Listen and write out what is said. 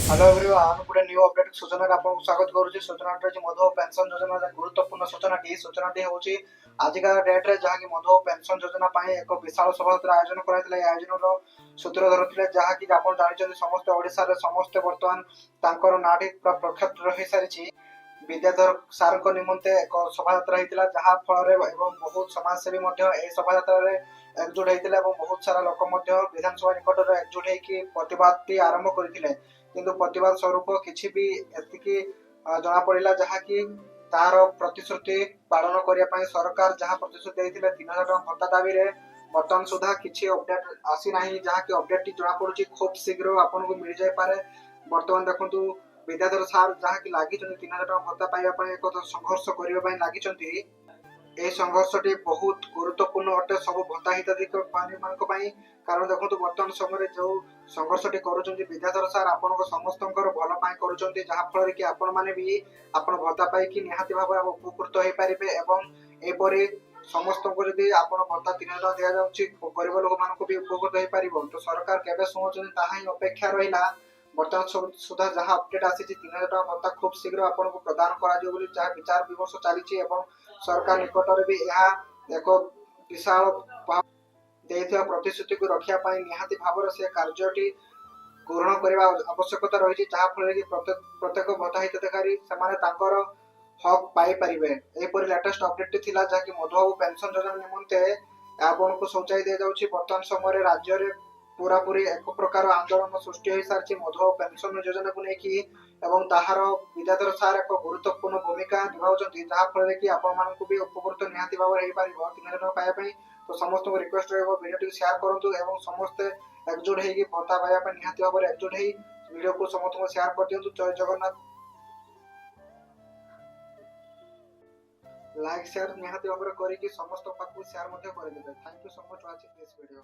Hello everyone गोटे new update सूचना आपको स्वागत करूची। सूचनाटा जे मधुबाबू पेंशन योजना गुरुत्वपूर्ण सूचनाटी होची आजिका डेट रे जहा कि मधुबाबू पेंशन योजना पाए एक विशाल शोभायात्रा आयोजन कराइतले। आयोजन रो सूत्रधर जहा कि आपण जानिछन समस्त ओडिसा रे समस्त वर्तमान तांकर नाटी प्रख्यात रहि सारिछि। विद्याधर सार को निमंते एक शोभायात्रा होता जहाँ फल एवं बहुत समाजसेवी शोभायात्रा एकजुट होते और बहुत सारा लोक विधानसभा निकट में एकजुट होकर प्रतिवाद आरंभ करते किंतु प्रतिवाद स्वरूप किसी भी एतिकी जना पड़ा जहाँ कि तार प्रतिश्रुति पालन करने सरकार जहाँ प्रतिश्रुति देते 3000 टଙ୍କା भत्ता दाबी बर्तमान सुधा किसी अपडेट आसी ना जहाँ कि अपडेट टी जना पड़ी खूब शीघ्र आपको मिल जाए। बर्तमान देखु विद्याधर सार जहाँ कि लगी 3000 टଙ୍କା भत्ता पाइबा एक संघर्ष करने लगी। এই সংঘর্ষটি বহুত গুরুত্বপূর্ণ অটে সবু ভত্তা হিতাধিকারী ମାନଙ୍କ ପାଇଁ। କାରଣ ଦେଖନ୍ତୁ ବର୍ତ୍ତମାନ ସମୟରେ ଯୋଉ ସଂଘର୍ଷଟି କରୁଛନ୍ତି ବିଦ୍ୟାଧର ସାର୍ ଆପଣଙ୍କ ସମସ୍ତଙ୍କର ଭଲ ପାଇଁ କରୁଛନ୍ତି, ଯାହା ଫଳରେ କି ଆପଣ ମାନେ ବି ଆପଣ ଭତ୍ତା ପାଇକି ନିହାତି ଭାବରେ ଉପକୃତ ହେଇପାରିବେ ଏବଂ ଏପରି ସମସ୍ତଙ୍କୁ ଯଦି ଆପଣ ଭତ୍ତା 3000 ଟଙ୍କା ଦିଆଯାଉଛି ଗରିବ ଲୋକମାନଙ୍କୁ ବି ଉପକୃତ ହେଇପାରିବ। ତ ସରକାର କେବେ ଶୁଣୁଛନ୍ତି ତାହା ହିଁ ଅପେକ୍ଷା ରହିଲା। ବର୍ତ୍ତମାନ ସୁଦ୍ଧା ଯାହା ଅପଡେଟ୍ ଆସିଛି 3000 ଟଙ୍କା ଭତ୍ତା ଖୁବ୍ ଶୀଘ୍ର ଆପଣଙ୍କୁ ପ୍ରଦାନ କରାଯିବ ବୋଲି ଯାହା ବିଚାର ବିମର୍ଶ ଚାଲିଛି ଏବଂ सरकार निकटर भी यह एक विशाल देथिया प्रतिश्रुति को रखिया पाई निहाती भाव से कार्यटी ग्रहण करने आवश्यकता रही जहाँ फल कि प्रत्येक भत्ता हिताधिकारी से हक पाई पारे। एपरी लेटेस्ट अपडेट थिला जहाँकि मधुबाबू पेंशन योजना निमंते आपको सूचाई दि जाऊँगी। बर्तमान समय राज्य में पूरा पूरी एक प्रकार आंदोलन सृष्टि हो सारी मधुबाबू पेंशन योजना को लेकिन ताहार विद्याधर सार एक गुरुत्वपूर्ण भूमिका निभाउछन्ति जहाँ फल कि आपण भी उपकृत निहाती भाव हो पारिबो 3000 टଙ୍କା पाइबा। तो समस्त को रिक्वेस्ट रहिबो वीडियो शेयर करंतु एवं समस्त एकजुट होगी भत्ता पाइबा निहाती भाव एकजुट हो वीडियो को समस्त को शेयर कर दियंतु। जय जगन्नाथ। लाइक शेयर निहाती भाव करिकि समस्त पाखु शेयर कर देबे। Thank you so much watching this video.